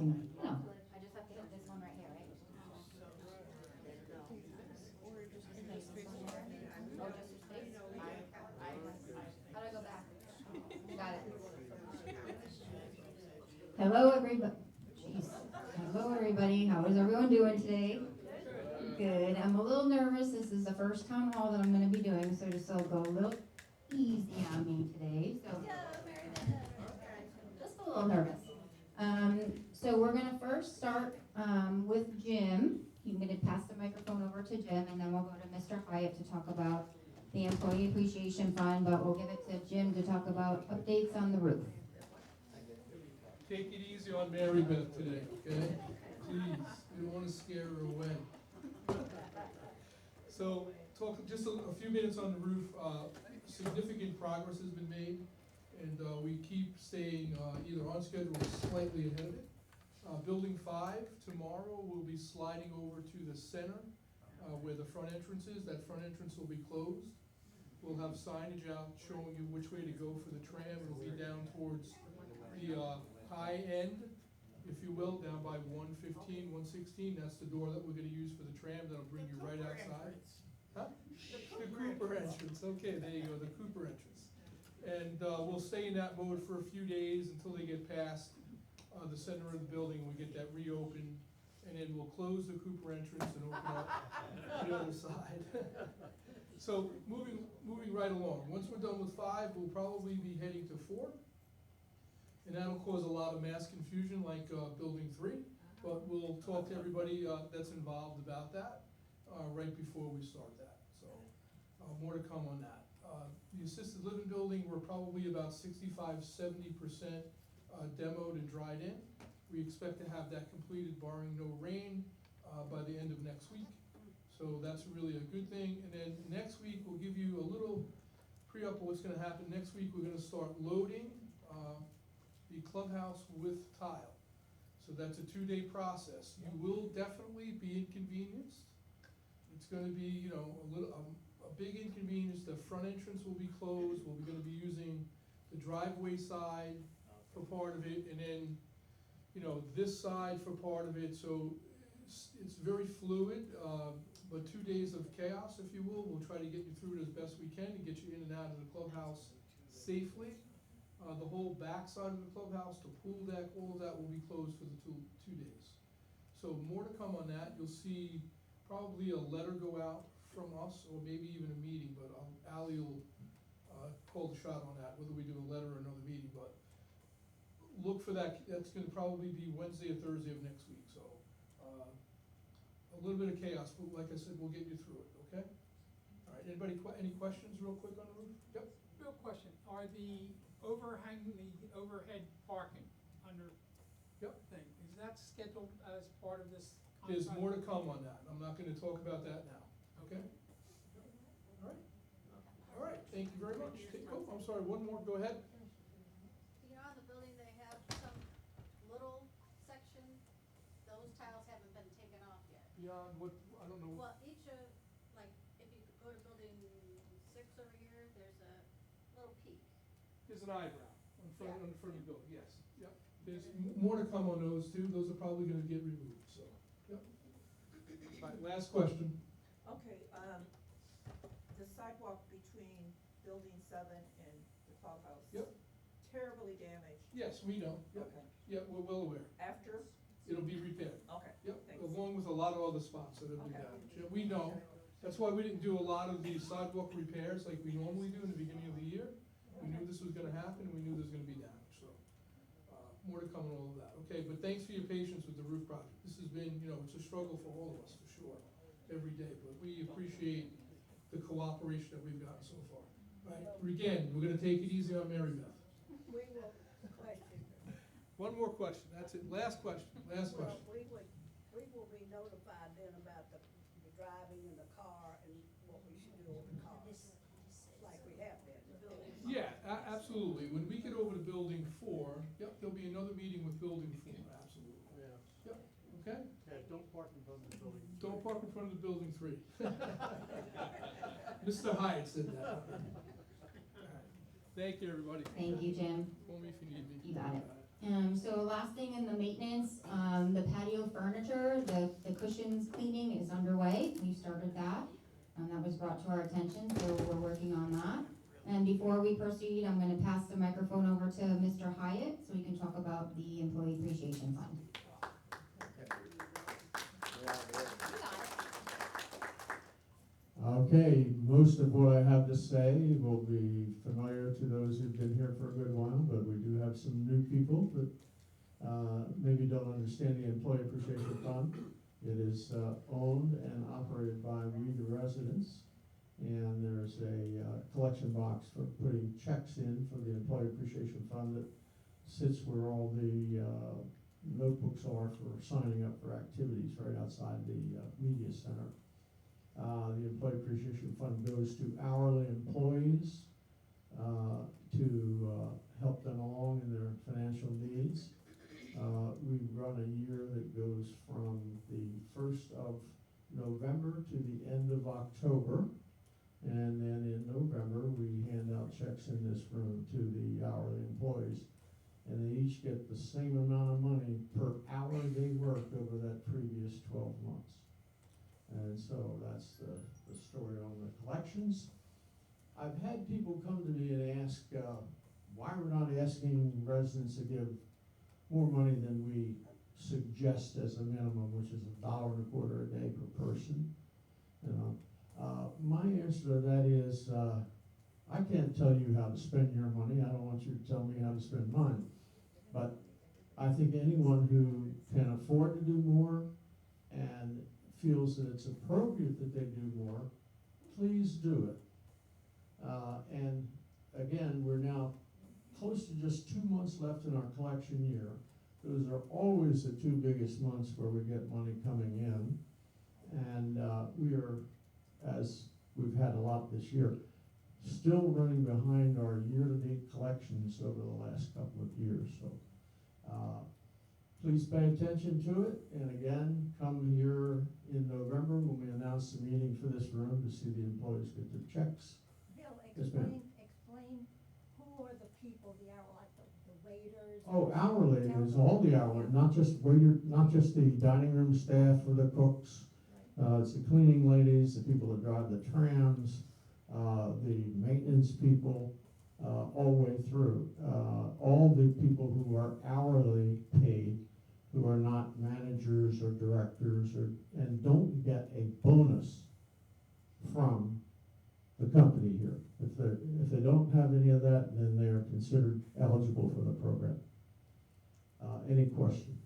can, you know. I just have to hit this one right here, right? Oh, just your space? How do I go back? Got it. Hello, everybody. Jeez. Hello, everybody. How is everyone doing today? Good. I'm a little nervous. This is the first town hall that I'm going to be doing, so just so go a little easy on me today. So just a little nervous. So we're going to first start with Jim. I'm going to pass the microphone over to Jim, and then we'll go to Mr. Hyatt to talk about the Employee Appreciation Fund, but we'll give it to Jim to talk about updates on the roof. Take it easy on Mary Beth today, okay? Please, we don't want to scare her away. So, talk just a few minutes on the roof. Significant progress has been made, and we keep staying either on schedule or slightly ahead of it. Building 5 tomorrow will be sliding over to the center where the front entrance is. That front entrance will be closed. We'll have signage out showing you which way to go for the tram. It'll be down towards the high end, if you will, down by 115, 116. That's the door that we're going to use for the tram. That'll bring you right outside. Huh? The Cooper entrance. Okay, there you go, the Cooper entrance. And we'll stay in that mode for a few days until they get past the center of the building. We get that reopened, and then we'll close the Cooper entrance and open up the other side. So moving right along. Once we're done with 5, we'll probably be heading to 4. And that'll cause a lot of mass confusion like building 3, but we'll talk to everybody that's involved about that right before we start that. So more to come on that. The assisted living building, we're probably about 65–70% demoed and dried in. We expect to have that completed barring no rain by the end of next week. So that's really a good thing. And then next week, we'll give you a little pre-up of what's gonna happen. Next week, we're gonna start loading the clubhouse with tile. So that's a 2-day process. You will definitely be inconvenienced. It's gonna be, you know, a big inconvenience. The front entrance will be closed. We're gonna be using the driveway side for part of it, and then, you know, this side for part of it. So it's very fluid, but 2 days of chaos, if you will. We'll try to get you through it as best we can and get you in and out of the clubhouse safely. The whole back side of the clubhouse, the pool deck, all of that will be closed for the two days. So more to come on that. You'll see probably a letter go out from us, or maybe even a meeting, but Ally will call the shot on that, whether we do a letter or another meeting. But look for that. That's gonna probably be Wednesday or Thursday of next week. So a little bit of chaos, but like I said, we'll get you through it, okay? All right, anybody, any questions real quick on the roof? Yep. Real question, are the overhead parking under Yep. thing, is that scheduled as part of this contract? There's more to come on that. I'm not gonna talk about that now, okay? All right. All right, thank you very much. Oh, I'm sorry, one more, go ahead. You know, in the building, they have some little section, those tiles haven't been taken off yet. Beyond what, I don't know. Well, each of, like, if you go to building 6 over here, there's a little peak. There's an eyebrow in front of the building, yes, yep. There's more to come on those too. Those are probably gonna get removed, so, yep. All right, last question. Okay, the sidewalk between building 7 and the clubhouse. Yep. Terribly damaged. Yes, we know, yep, Okay. yep, we're well aware. After? It'll be repaired. Okay. Yep, Thanks. along with a lot of other spots that have been Okay. damaged. Yeah, we know. That's why we didn't do a lot of the sidewalk repairs like we normally do in the beginning of the year. We knew this was gonna happen, and we knew there was gonna be damage, so, more to come on all of that. Okay, but thanks for your patience with the roof project. This has been, you know, it's a struggle for all of us, for sure, every day, but we appreciate the cooperation that we've gotten so far. Right, again, we're gonna take it easy on Mary Beth. We will question. One more question, that's it, last question, last question. Well, we will be notified then about the driving in the car and what we should do with the cars, like we have been. Yeah, absolutely. When we get over to building 4, yep, there'll be another meeting with building 4, absolutely. Yeah. Yep, okay? Yeah, don't park in front of the building. Don't park in front of the building 3. Mr. Hyatt said that. All right. Thank you, everybody. Thank you, Jim. Call me if you need me. You got it. So last thing in the maintenance, the patio furniture, the cushions cleaning is underway. We started that. That was brought to our attention, so we're working on that. And before we proceed, I'm gonna pass the microphone over to Mr. Hyatt, so he can talk about the Employee Appreciation Fund. Okay, most of what I have to say will be familiar to those who've been here for a good while, but we do have some new people that maybe don't understand the Employee Appreciation Fund. It is owned and operated by we the residents, and there's a collection box for putting checks in for the Employee Appreciation Fund that sits where all the notebooks are for signing up for activities right outside the media center. The Employee Appreciation Fund goes to hourly employees to help them along in their financial needs. We run a year that goes from the 1st of November to the end of October. And then in November, we hand out checks in this room to the hourly employees. And they each get the same amount of money per hour they worked over that previous 12 months. And so that's the story on the collections. I've had people come to me and ask why we're not asking residents to give more money than we suggest as a minimum, which is $1.25 a day per person. You know, my answer to that is I can't tell you how to spend your money. I don't want you to tell me how to spend mine. But I think anyone who can afford to do more and feels that it's appropriate that they do more, please do it. And again, we're now close to just 2 months left in our collection year. Those are always the 2 biggest months where we get money coming in. And we are, as we've had a lot this year, still running behind our year-to-date collections over the last couple of years. So please pay attention to it. And again, come here in November when we announce the meeting for this room to see the employees get their checks. Bill, Yes, ma'am. explain who are the people, the hour, like the waiters? Oh, hourly is all the hourly, not just waiter, not just the dining room staff or the cooks. It's the cleaning ladies, the people that drive the trams, the maintenance people, all the way through. All the people who are hourly paid, who are not managers or directors and don't get a bonus from the company here. If they don't have any of that, then they are considered eligible for the program. Any question?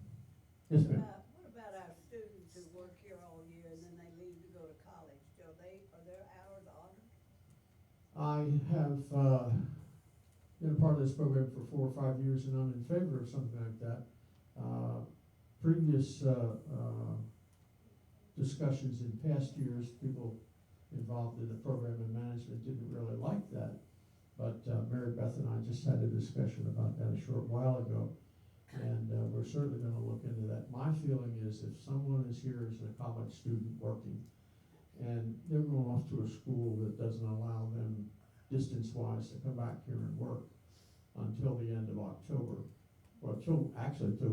Yes, ma'am. What about our students who work here all year and then they leave to go to college? Are their hours honored? I have been a part of this program for 4 or 5 years, and I'm in favor of something like that. Previous discussions in past years, people involved in the program and management didn't really like that. But Mary Beth and I just had a discussion about that a short while ago, and we're certainly going to look into that. My feeling is if someone is here as a college student working, and they're going off to a school that doesn't allow them distance-wise to come back here and work until the end of October, or till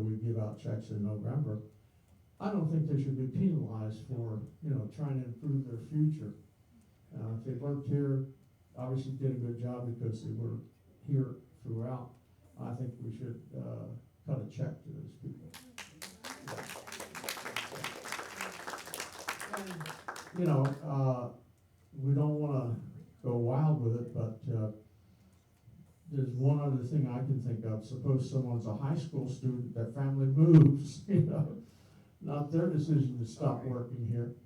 we give out checks in November, I don't think they should be penalized for, trying to improve their future. If they worked here, obviously did a good job because they were here throughout, I think we should cut a check to those people. And, we don't want to go wild with it, but there's one other thing I can think of. Suppose someone's a high school student, their family moves, not their decision to stop working here.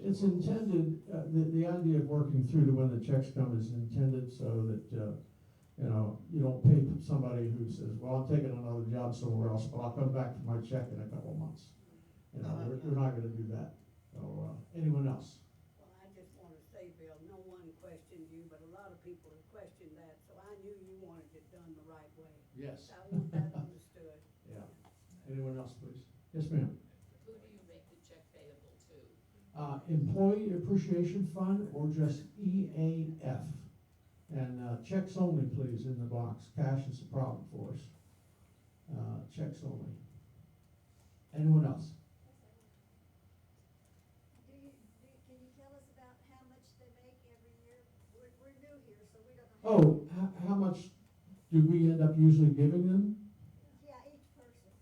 It's intended, the idea of working through to when the checks come is intended so that, you don't pay somebody who says, well, I'm taking another job somewhere else, but I'll come back for my check in a couple months. We're not going to do that. So, anyone else? Well, I just want to say, Bill, no one questioned you, but a lot of people have questioned that, so I knew you wanted it done the right way. Yes. I want that understood. Yeah. Anyone else, please? Yes, ma'am. Who do you make the check payable to? Employee Appreciation Fund or just EAF. And checks only, please, in the box. Cash is a problem for us. checks only. Anyone else? Can you tell us about how much they make every year? We're new here, so we don't know. Oh, how much do we end up usually giving them? Yeah, each person.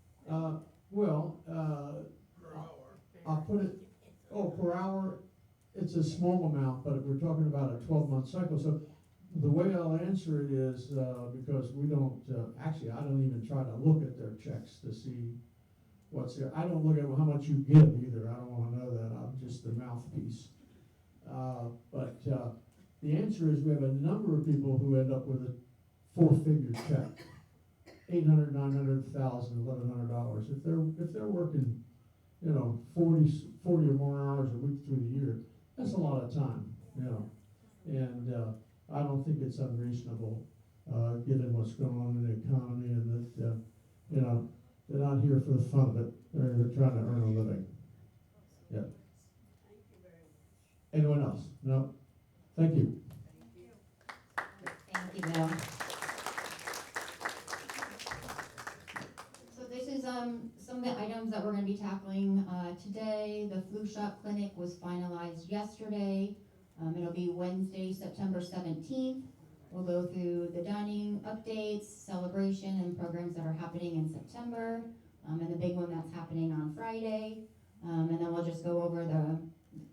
Per hour. I'll put it, per hour, it's a small amount, but we're talking about a 12-month cycle. So the way I'll answer it is, because we don't, actually, I don't even try to look at their checks to see what's there. I don't look at how much you give either. I don't want to know that. I'm just the mouthpiece. But the answer is we have a number of people who end up with a 4-figure check. $800, $900, $1,000, $1,100. If they're working, 40 or more hours a week through the year, that's a lot of time, And I don't think it's unreasonable, given what's going on in the economy and that, they're not here for the fun of it. They're trying to earn a living. Yeah. Thank you very much. Anyone else? No? Thank you. Thank you, Bill. So this is some of the items that we're going to be tackling today. The flu shot clinic was finalized yesterday. It'll be Wednesday, September 17th. We'll go through the dining updates, celebration, and programs that are happening in September, and the big one that's happening on Friday. And then we'll just go over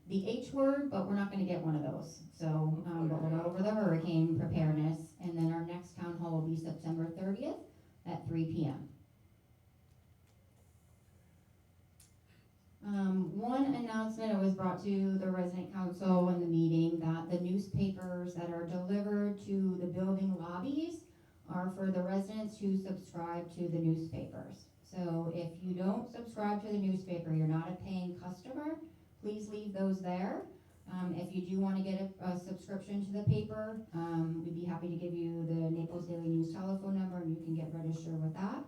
the H word, but we're not going to get one of those. So, but we'll go over the hurricane preparedness, and then our next town hall will be September 30th at 3 p.m. One announcement that was brought to the resident council in the meeting that the newspapers that are delivered to the building lobbies are for the residents who subscribe to the newspapers. So if you don't subscribe to the newspaper, you're not a paying customer, please leave those there. If you do want to get a subscription to the paper, we'd be happy to give you the Naples Daily News telephone number and you can get registered with that.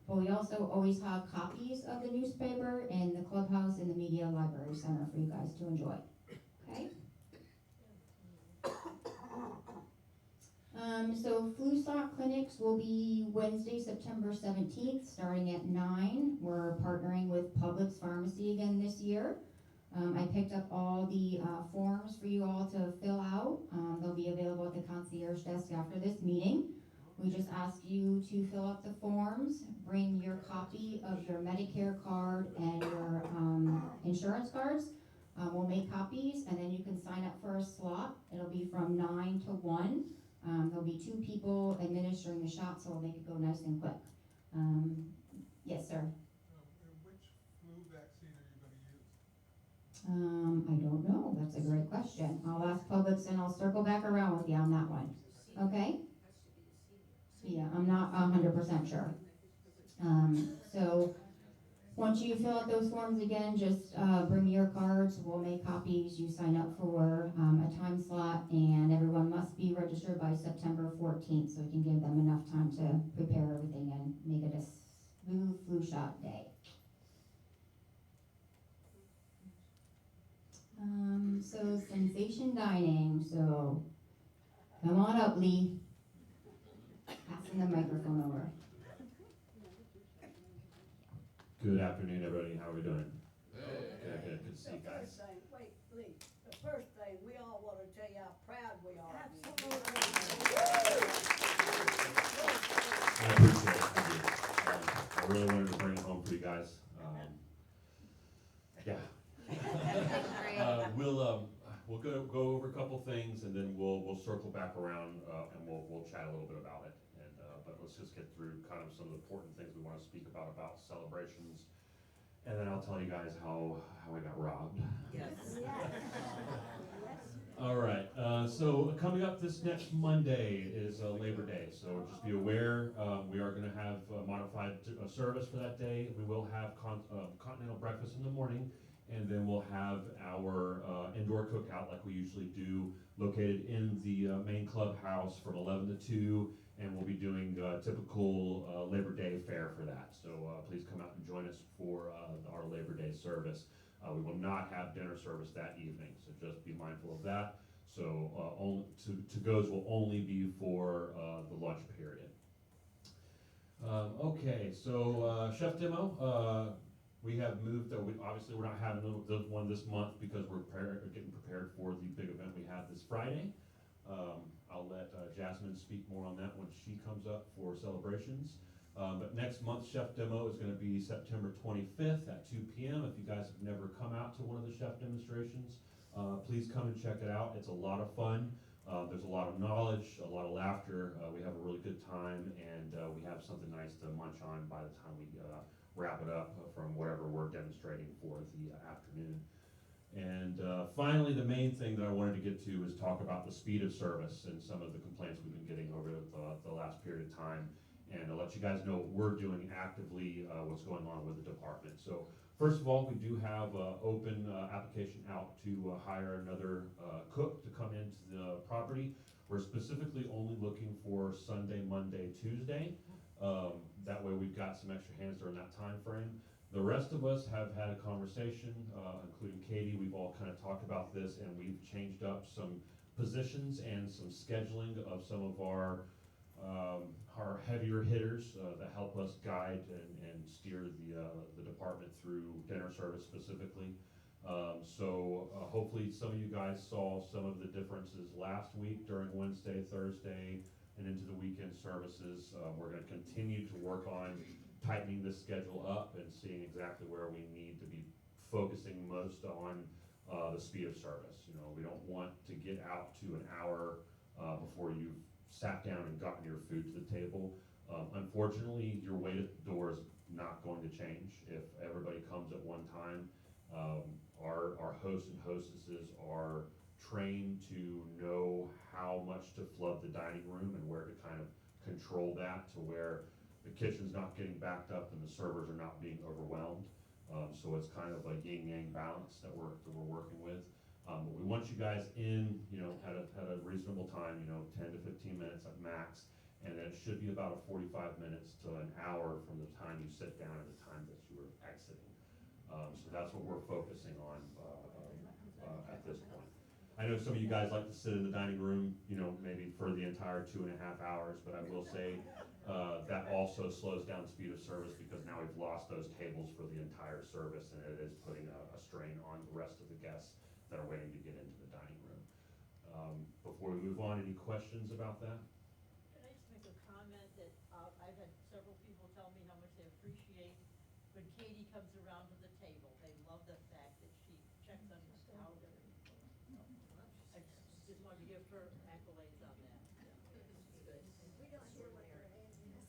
But we also always have copies of the newspaper in the clubhouse and the media library center for you guys to enjoy. Okay? So flu shot clinics will be Wednesday, September 17th, starting at 9. We're partnering with Publix Pharmacy again this year. I picked up all the forms for you all to fill out. They'll be available at the concierge desk after this meeting. We just ask you to fill out the forms, bring your copy of your Medicare card and your insurance cards. We'll make copies and then you can sign up for a slot. It'll be from 9 to 1. There'll be 2 people administering the shot, so we'll make it go nice and quick. Yes, sir. Which flu vaccine are you gonna use? I don't know. That's a great question. I'll ask Publix and I'll circle back around with you on that one. Okay? Yeah, I'm not 100% sure. So once you fill out those forms again, just bring your cards. We'll make copies. You sign up for a time slot, and everyone must be registered by September 14th, so we can give them enough time to prepare everything and make it a smooth flu shot day. So sensation dining. So come on up, Lee. Passing the microphone over. Good afternoon, everybody. How are we doing? Good to see you guys. Wait, Lee, the first thing, we all want to tell you how proud we are of you. I appreciate it. Thank you. I really wanted to bring it home for you guys. Yeah. We'll go over a couple things, and then we'll circle back around and we'll chat a little bit about it. But let's just get through kind of some of the important things we want to speak about celebrations, and then I'll tell you guys how we got robbed. Yes. All right. So coming up this next Monday is Labor Day. So just be aware we are going to have a modified service for that day. We will have continental breakfast in the morning. And then we'll have our indoor cookout like we usually do, located in the main clubhouse from 11 to 2, and we'll be doing typical Labor Day fare for that. So please come out and join us for our Labor Day service. We will not have dinner service that evening, so just be mindful of that. So to-goes will only be for the lunch period. Okay, so chef demo, we have moved, obviously we're not having one this month because we're getting prepared for the big event we have this Friday. I'll let Jasmine speak more on that when she comes up for celebrations. But next month's chef demo is gonna be September 25th at 2 p.m. If you guys have never come out to one of the chef demonstrations, please come and check it out. It's a lot of fun. There's a lot of knowledge, a lot of laughter. We have a really good time, and we have something nice to munch on by the time we wrap it up from whatever we're demonstrating for the afternoon. And finally, the main thing that I wanted to get to is talk about the speed of service and some of the complaints we've been getting over the last period of time, and to let you guys know what we're doing actively, what's going on with the department. So first of all, we do have open application out to hire another cook to come into the property. We're specifically only looking for Sunday, Monday, Tuesday. That way we've got some extra hands during that time frame. The rest of us have had a conversation, including Katie. We've all kind of talked about this, and we've changed up some positions and some scheduling of some of our heavier hitters that help us guide and steer the department through dinner service specifically. So hopefully some of you guys saw some of the differences last week during Wednesday, Thursday, and into the weekend services. We're going to continue to work on tightening this schedule up and seeing exactly where we need to be focusing most on the speed of service. You know, we don't want to get out to an hour before you've sat down and gotten your food to the table. Unfortunately, your wait at the door is not going to change if everybody comes at one time. Our hosts and hostesses are trained to know how much to flood the dining room and where to kind of control that to where the kitchen's not getting backed up and the servers are not being overwhelmed. So it's kind of a yin-yang balance that we're working with. But we want you guys in, you know, at a reasonable time, you know, 10 to 15 minutes at max, and it should be about a 45 minutes to an hour from the time you sit down and the time that you are exiting. So that's what we're focusing on at this point. I know some of you guys like to sit in the dining room, you know, maybe for the entire 2.5 hours, but I will say that also slows down the speed of service because now we've lost those tables for the entire service, and it is putting a strain on the rest of the guests that are waiting to get into the dining room. Before we move on, any questions about that? Can I just make a comment that I've had several people tell me how much they appreciate when Katie comes around to the table. They love the fact that she checks on the calendar. I just wanted to give her accolades on that. We don't hear what her age is.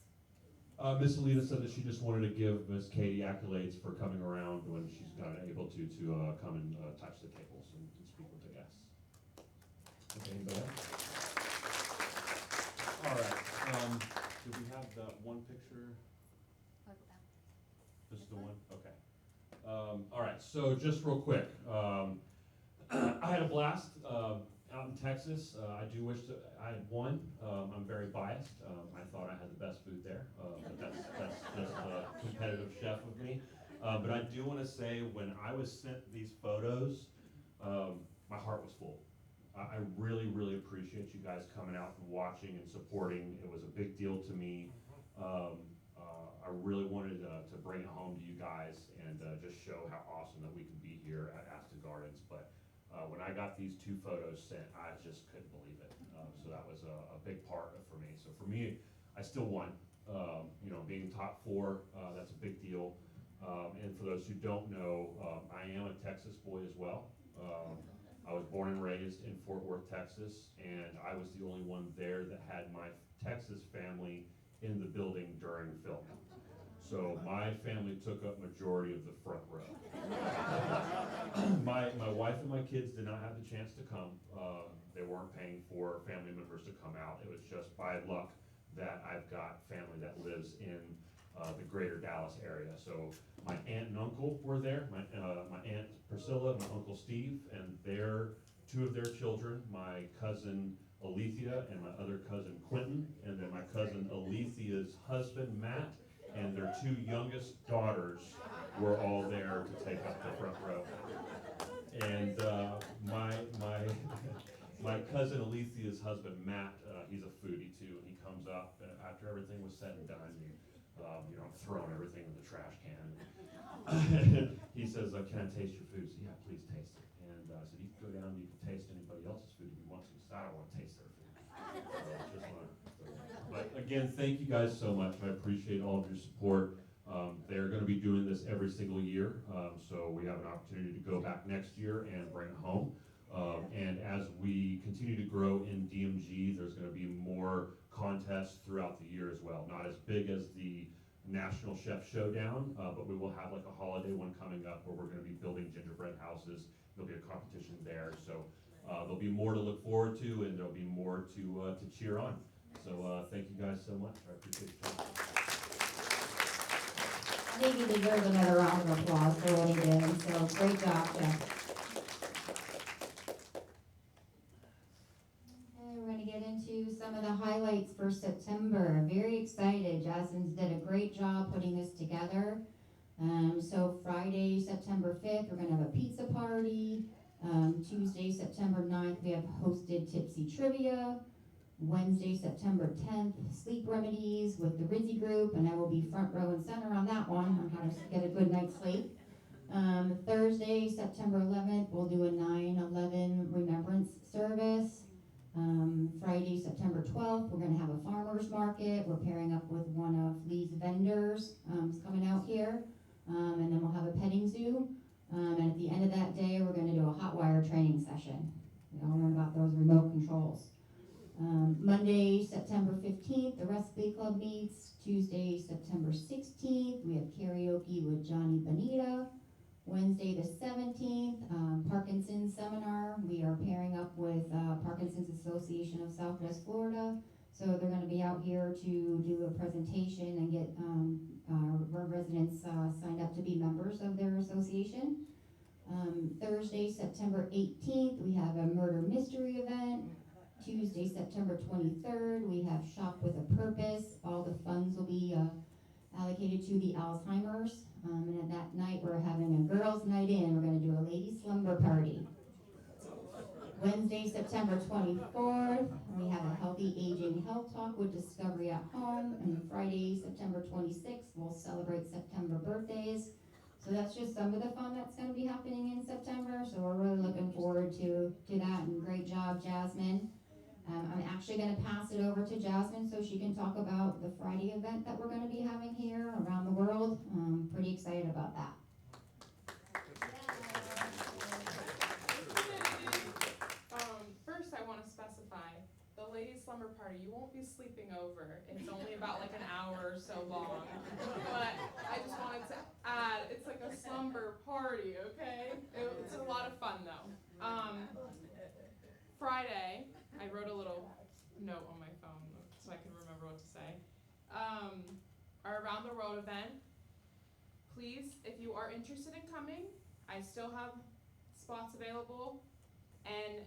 Miss Alita said that she just wanted to give Miss Katie accolades for coming around when she's not able to come and touch the tables and speak with the guests. Okay, anybody else? All right. Do we have the one picture? This is the one? Okay. All right, so just real quick. I had a blast out in Texas. I do wish that I had won. I'm very biased. I thought I had the best food there, but that's just a competitive chef of me. But I do want to say, when I was sent these photos, my heart was full. I really, really appreciate you guys coming out and watching and supporting. It was a big deal to me. I really wanted to bring it home to you guys and just show how awesome that we can be here at Aston Gardens. But when I got these two photos sent, I just couldn't believe it. So that was a big part for me. So for me, I still won. You know, being top 4, that's a big deal. And for those who don't know, I am a Texas boy as well. I was born and raised in Fort Worth, Texas, and I was the only one there that had my Texas family in the building during filming. So my family took up majority of the front row. My wife and my kids did not have the chance to come. They weren't paying for family members to come out. It was just by luck that I've got family that lives in the greater Dallas area. So my aunt and uncle were there, my aunt Priscilla and my uncle Steve, and two of their children, my cousin Alethea and my other cousin Quentin, and then my cousin Alethea's husband Matt, and their 2 youngest daughters were all there to take up the front row. And my cousin Alethea's husband Matt, he's a foodie too, and he comes up after everything was said and done. And throwing everything in the trash can. He says, can I taste your food? I said, yeah, please taste it. And I said, you can go down and you can taste anybody else's food if you want to. He said, I don't want to taste their food. But again, thank you guys so much. I appreciate all of your support. They're going to be doing this every single year, so we have an opportunity to go back next year and bring it home. And as we continue to grow in DMG, there's going to be more contests throughout the year as well. Not as big as the National Chef Showdown, but we will have like a holiday one coming up where we're going to be building gingerbread houses. There'll be a competition there, so there'll be more to look forward to, and there'll be more to cheer on. So thank you guys so much. I appreciate your time. I think you deserve another round of applause for what he did, so great job, Jeff. Okay, we're gonna get into some of the highlights for September. Very excited. Jasmine's did a great job putting this together. So Friday, September 5th, we're gonna have a pizza party. Tuesday, September 9th, we have hosted Tipsy Trivia. Wednesday, September 10th, Sleep Remedies with the Rizzy Group, and I will be front row and center on that one, on how to get a good night's sleep. Thursday, September 11th, we'll do a 9/11 remembrance service. Friday, September 12th, we're gonna have a farmer's market. We're pairing up with one of Lee's vendors, coming out here. And then we'll have a petting zoo. And at the end of that day, we're gonna do a hot wire training session. We all learn about those remote controls. Monday, September 15th, the Recipe Club meets. Tuesday, September 16th, we have karaoke with Johnny Bonita. Wednesday the 17th, Parkinson's seminar. We are pairing up with Parkinson's Association of Southwest Florida. So they're going to be out here to do a presentation and get our residents signed up to be members of their association. Thursday, September 18th, we have a murder mystery event. Tuesday, September 23rd, we have Shop with a Purpose. All the funds will be allocated to the Alzheimer's. And at that night, we're having a girls' night in. We're going to do a ladies' slumber party. Wednesday, September 24th, we have a healthy aging health talk with Discovery at Home. And Friday, September 26th, we'll celebrate September birthdays. So that's just some of the fun that's going to be happening in September. So we're really looking forward to that. And great job, Jasmine. I'm actually going to pass it over to Jasmine so she can talk about the Friday event that we're going to be having here around the world. Pretty excited about that. First I want to specify, the ladies' slumber party, you won't be sleeping over. It's only about like an hour or so long. But I just wanted to add, it's like a slumber party, okay? It's a lot of fun though. Friday, I wrote a little note on my phone so I can remember what to say. Our Around the World event. Please, if you are interested in coming, I still have spots available. And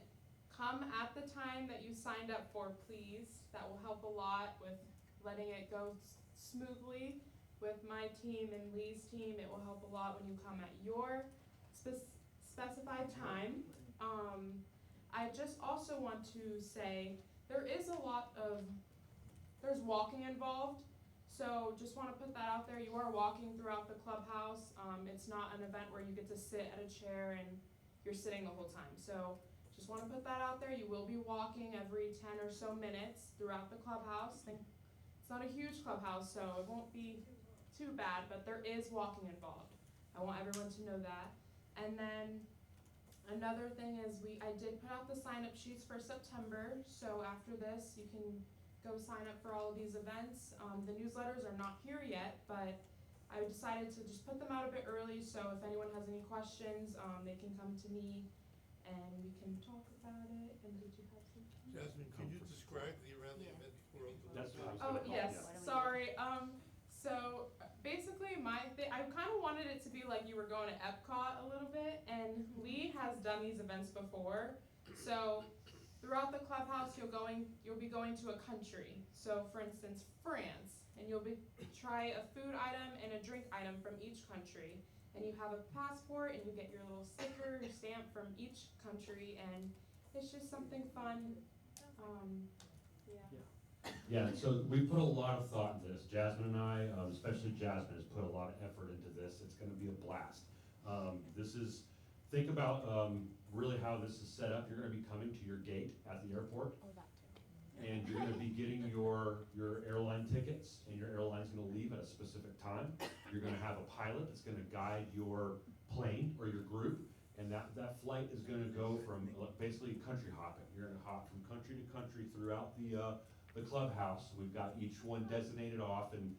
come at the time that you signed up for, please. That will help a lot with letting it go smoothly. With my team and Lee's team, it will help a lot when you come at your specified time. I just also want to say there's walking involved, so just want to put that out there. You are walking throughout the clubhouse. It's not an event where you get to sit at a chair and you're sitting the whole time. So just want to put that out there. You will be walking every 10 or so minutes throughout the clubhouse. It's not a huge clubhouse, so it won't be too bad, but there is walking involved. I want everyone to know that. And then another thing is I did put out the sign-up sheets for September, so after this you can go sign up for all of these events. The newsletters are not here yet, but I decided to just put them out a bit early, so if anyone has any questions, they can come to me and we can talk about it. And did you have some? Jasmine, can you describe the Around the Event World? That's what I was Oh, gonna call yes, it. sorry. So basically I kind of wanted it to be like you were going to Epcot a little bit, and Lee has done these events before. So throughout the clubhouse, you'll be going to a country. So for instance, France, and you'll try a food item and a drink item from each country. And you have a passport, and you get your little sticker, your stamp from each country, and it's just something fun. Yeah. Yeah, so we put a lot of thought into this. Jasmine and I, especially Jasmine, has put a lot of effort into this. It's gonna be a blast. Think about, really how this is set up. You're gonna be coming to your gate at the airport. And you're gonna be getting your airline tickets, and your airline's gonna leave at a specific time. You're gonna have a pilot that's gonna guide your plane or your group, and that flight is gonna go from basically country hopping. You're gonna hop from country to country throughout the clubhouse. We've got each one designated off and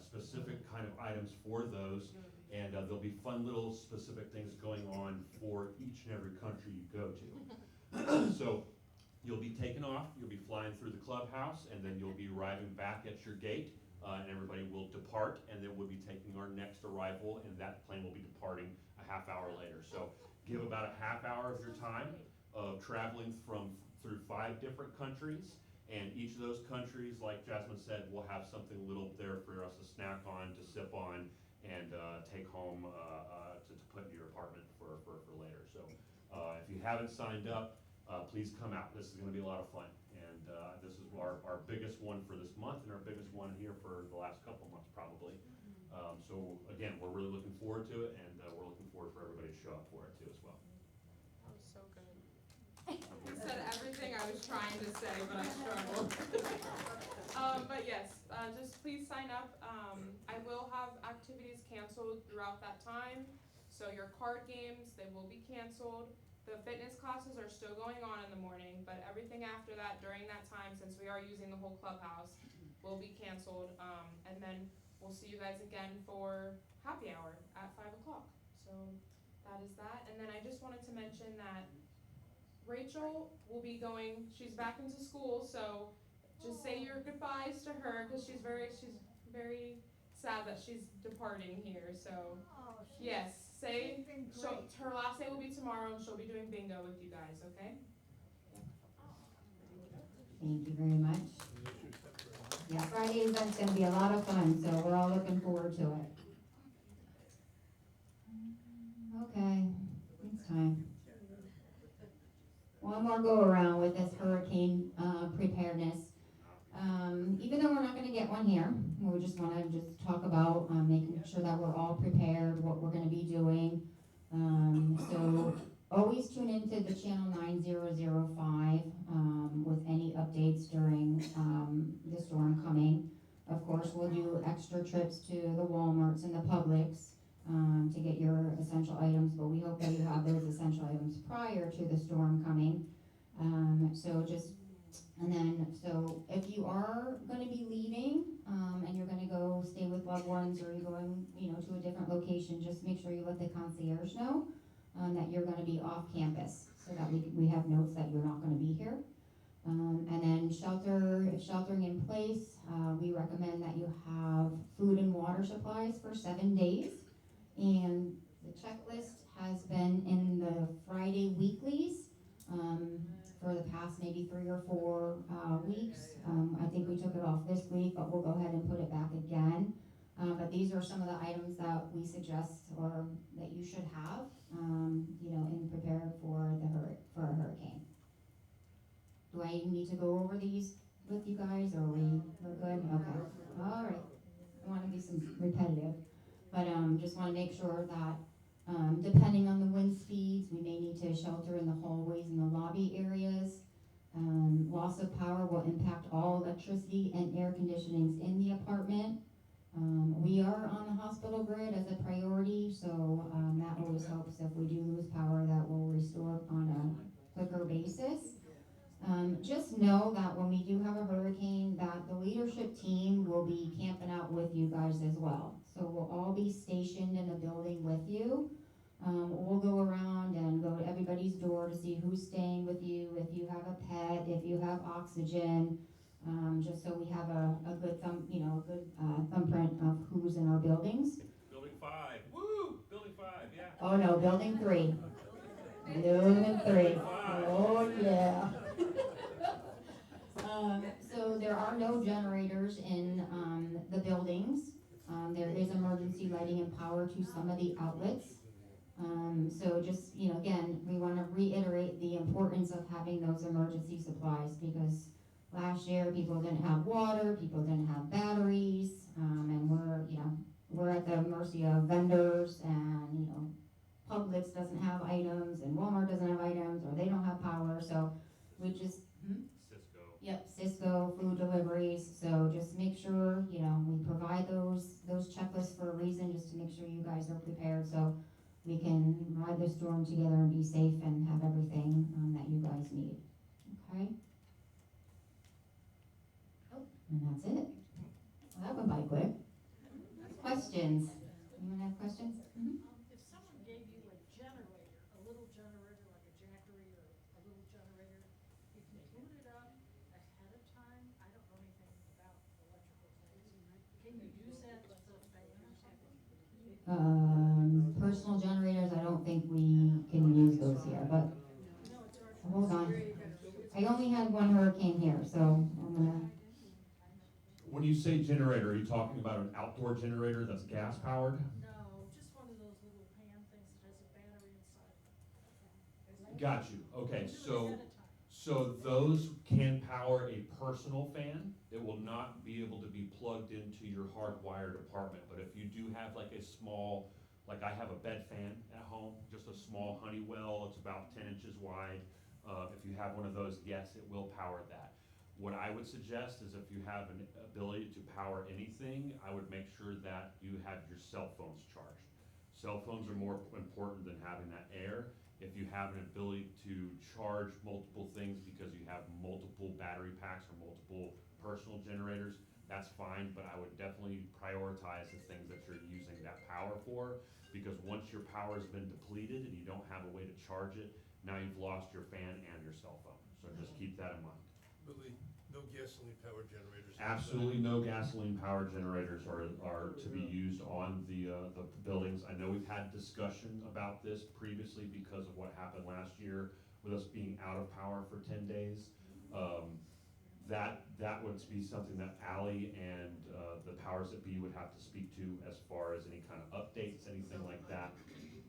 specific kind of items for those, and there'll be fun little specific things going on for each and every country you go to. So you'll be taking off, you'll be flying through the clubhouse, and then you'll be arriving back at your gate, and everybody will depart, and then we'll be taking our next arrival, and that plane will be departing a half hour later. So give about a half hour of your time of traveling through 5 different countries, and each of those countries, like Jasmine said, will have something little there for us to snack on, to sip on, and take home to put in your apartment for later. So if you haven't signed up, please come out. This is going to be a lot of fun, and this is our biggest one for this month, and our biggest one here for the last couple of months probably. So again, we're really looking forward to it, and we're looking forward for everybody to show up for it too as well. That was so good. You said everything I was trying to say, but I struggled. But yes, just please sign up. I will have activities canceled throughout that time. So your card games, they will be canceled. The fitness classes are still going on in the morning, but everything after that, during that time, since we are using the whole clubhouse, will be canceled. And then we'll see you guys again for happy hour at 5 o'clock. So that is that. And then I just wanted to mention that Rachel will be going, she's back into school, so just say your goodbyes to her, because she's very sad that she's departing here, so. Yes, her last day will be tomorrow, and she'll be doing bingo with you guys, okay? Thank you very much. Yeah, Friday event's gonna be a lot of fun, so we're all looking forward to it. Okay, it's time. One more go around with this hurricane preparedness. Even though we're not gonna get one here, we just wanna talk about making sure that we're all prepared, what we're gonna be doing. So always tune into the channel 9005 with any updates during the storm coming. Of course, we'll do extra trips to the Walmarts and the Publix to get your essential items, but we hope that you have those essential items prior to the storm coming. So if you are going to be leaving and you're going to go stay with loved ones, or you're going, to a different location, just make sure you let the concierge know that you're going to be off campus, so that we have notes that you're not going to be here. And then sheltering in place, we recommend that you have food and water supplies for 7 days. And the checklist has been in the Friday weeklies for the past maybe 3 or 4 weeks. I think we took it off this week, but we'll go ahead and put it back again. But these are some of the items that we suggest, or that you should have, and prepare for a hurricane. Do I need to go over these with you guys, or we're good? Okay. All right. I want to be some repetitive, but just want to make sure that depending on the wind speeds, we may need to shelter in the hallways and the lobby areas. Loss of power will impact all electricity and air conditionings in the apartment. We are on the hospital grid as a priority, so that always helps. If we do lose power, that will restore on a quicker basis. Just know that when we do have a hurricane, that the leadership team will be camping out with you guys as well. So we'll all be stationed in the building with you. We'll go around and go to everybody's door to see who's staying with you, if you have a pet, if you have oxygen, just so we have a good thumbprint of who's in our buildings. Building 5, woo! Building 5, yeah. Oh no, building 3. Building 3. Oh yeah. So there are no generators in the buildings. There is emergency lighting and power to some of the outlets. So just, again, we want to reiterate the importance of having those emergency supplies, because Last year, people didn't have water, people didn't have batteries, and we're at the mercy of vendors and, Publix doesn't have items and Walmart doesn't have items, or they don't have power, so we just, Cisco. yep, Cisco, food deliveries, so just make sure, we provide those checklists for a reason, just to make sure you guys are prepared, so we can ride the storm together and be safe and have everything, that you guys need, okay? Oh, and that's it. Well, that went by quick. Questions? Anyone have questions? If someone gave you a generator, a little generator like a Jackery or a little generator, if you boot it up ahead of time, I don't know anything about electrical things. Can you use that as a fan or something? Personal generators, I don't think we can use those here, but hold on. I only had one hurricane here, so I'm gonna, When you say generator, are you talking about an outdoor generator that's gas powered? No, just one of those little fan things that has a battery inside. Got you. Okay, Do it so, ahead of time. so those can power a personal fan. It will not be able to be plugged into your hardwired apartment, but if you do have like a small, like I have a bed fan at home, just a small Honeywell, it's about 10 inches wide. If you have one of those, yes, it will power that. What I would suggest is if you have an ability to power anything, I would make sure that you have your cell phones charged. Cell phones are more important than having that air. If you have an ability to charge multiple things because you have multiple battery packs or multiple personal generators, that's fine, but I would definitely prioritize the things that you're using that power for, because once your power has been depleted and you don't have a way to charge it, now you've lost your fan and your cell phone. So just keep that in mind. Billy, no gasoline powered generators? Absolutely no gasoline powered generators are to be used on the buildings. I know we've had discussion about this previously because of what happened last year with us being out of power for 10 days. That would be something that Ally and the powers that be would have to speak to as far as any kind of updates, anything like that.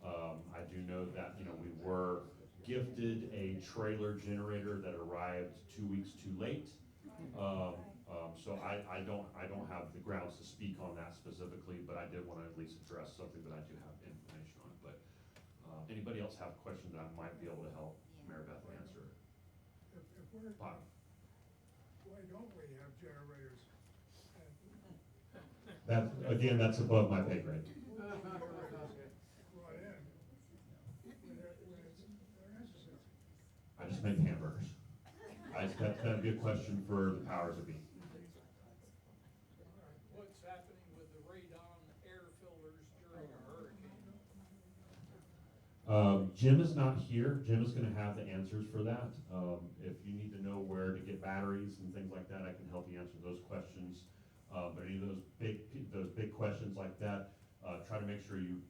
I do know that, we were gifted a trailer generator that arrived 2 weeks too late. So I don't have the grounds to speak on that specifically, but I did want to at least address something that I do have information on. But anybody else have questions that I might be able to help Mary Beth answer? Bob? Why don't we have generators? That's above my pay grade. I just make hamburgers. That's a good question for the powers that be. What's happening with the radon air filters during a hurricane? Jim is not here. Jim is gonna have the answers for that. If you need to know where to get batteries and things like that, I can help you answer those questions. But any of those big questions like that, try to make sure you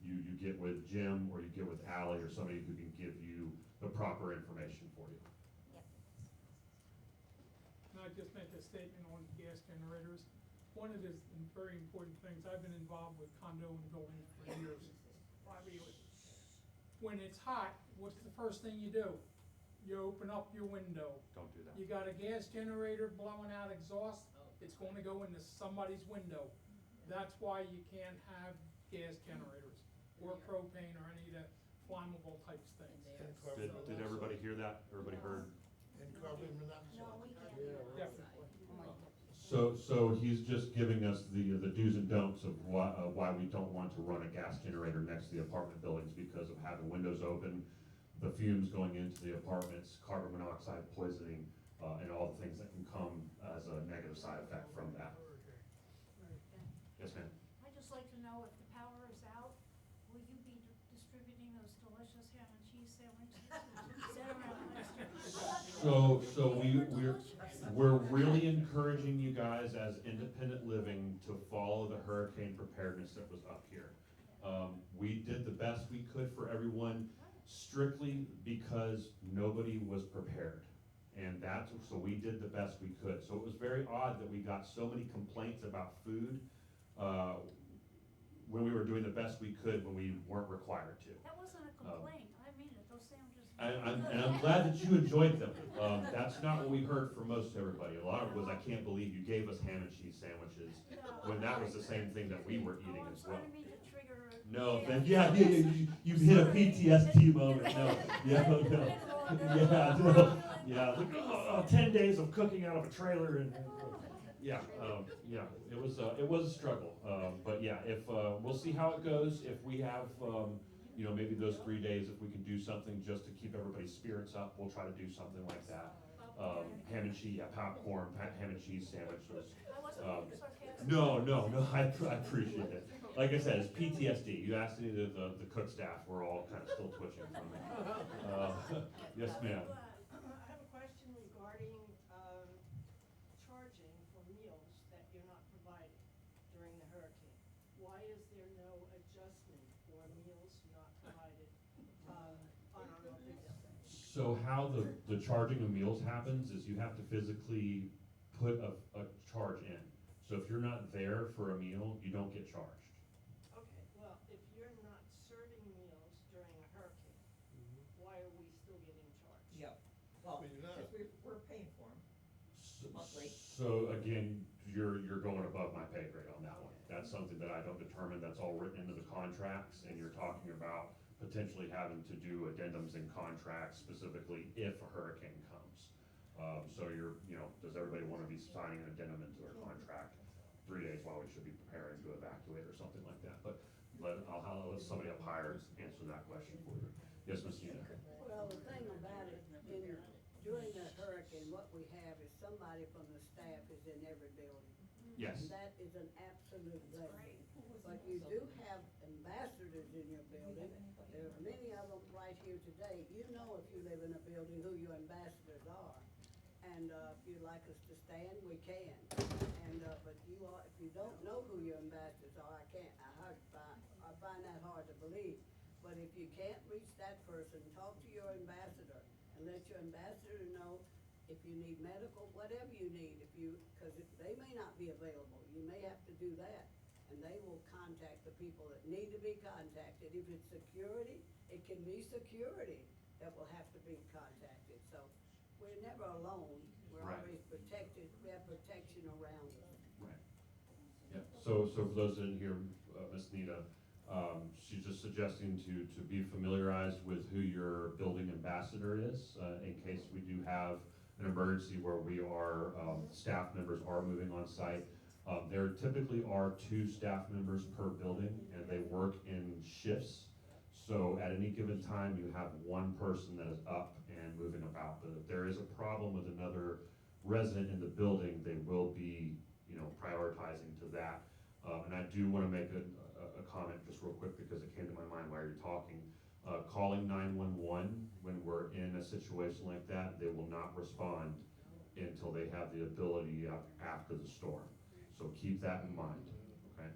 get with Jim or you get with Ally or somebody who can give you the proper information for you. Can I just make a statement on gas generators? One of the very important things, I've been involved with condo and buildings for years. When it's hot, what's the first thing you do? You open up your window. Don't do that. You got a gas generator blowing out exhaust, it's gonna go into somebody's window. That's why you can't have gas generators or propane or any of the flammable types things. Did everybody hear that? Everybody heard? And carbon monoxide? No, we can't. Definitely. So he's just giving us the do's and don'ts of why we don't want to run a gas generator next to the apartment buildings because of having windows open, the fumes going into the apartments, carbon monoxide poisoning, and all the things that can come as a negative side effect from that. Yes, ma'am. I'd just like to know if the power is out, will you be distributing those delicious ham and cheese sandwiches? Sit around Lester. So we're really encouraging you guys as independent living to follow the hurricane preparedness that was up here. We did the best we could for everyone strictly because nobody was prepared. And so we did the best we could. So it was very odd that we got so many complaints about food when we were doing the best we could when we weren't required to. That wasn't a complaint, I mean it, those sandwiches And I'm glad that you enjoyed them. That's not what we heard from most everybody. A lot of it was, I can't believe you gave us ham and cheese sandwiches, when that was the same thing that we were eating as well. No, then, you hit a PTSD moment, no, yeah, look, 10 days of cooking out of a trailer and, it was a struggle, but yeah, if, we'll see how it goes, if we have, maybe those 3 days, if we can do something just to keep everybody's spirits up, we'll try to do something like that. Ham and cheese, popcorn, ham and cheese sandwiches. No, I appreciate it. Like I said, it's PTSD. You asked any of the cook staff, we're all kind of still twitching from it. Yes, ma'am. I have a question regarding, charging for meals that you're not providing during the hurricane. Why is there no adjustment for meals not provided, on our bill? So how the charging of meals happens is you have to physically put a charge in. So if you're not there for a meal, you don't get charged. Okay, well, if you're not serving meals during a hurricane, why are we still getting charged? Yep, well, Well, you're not. because we're paying for them. Monthly. So again, you're going above my pay grade on that one. That's something that I don't determine, that's all written into the contracts, and you're talking about potentially having to do addendums in contracts specifically if a hurricane comes. So does everybody want to be signing an addendum into their contract 3 days while we should be preparing to evacuate or something like that? But I'll let somebody up higher answer that question for you. Yes, Ms. Nina? Well, the thing about it, during the hurricane, what we have is somebody from the staff is in every building. Yes. And that is an absolute blessing. But you do have ambassadors in your building. There are many of them right here today. You know if you live in a building who your ambassadors are. And, if you'd like us to stand, we can. And, but if you don't know who your ambassadors are, I find that hard to believe. But if you can't reach that person, talk to your ambassador and let your ambassador know if you need medical, whatever you need, because they may not be available, you may have to do that. And they will contact the people that need to be contacted. If it's security, it can be security that will have to be contacted. So we're never alone. We're Right. always protected. We have protection around us. Right. Yeah, so for those in here, Ms. Nita, she's just suggesting to be familiarized with who your building ambassador is, in case we do have an emergency where staff members are moving on site. There typically are 2 staff members per building, and they work in shifts. So at any given time, you have one person that is up and moving about. But if there is a problem with another resident in the building, they will be, prioritizing to that. And I do want to make a comment just real quick because it came to my mind while you're talking. Calling 911 when we're in a situation like that, they will not respond until they have the ability after the storm. So keep that in mind, okay?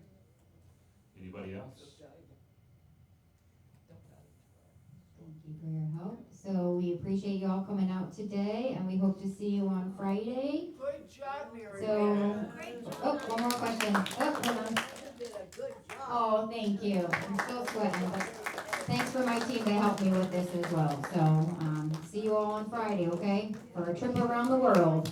Anybody else? Thank you for your help. So we appreciate you all coming out today, and we hope to see you on Friday. Good job, Mary. So, one more question. Hold on. You did a good job. Oh, thank you. I'm still sweating, but thanks for my team to help me with this as well. So, see you all on Friday, okay? For a trip around the world.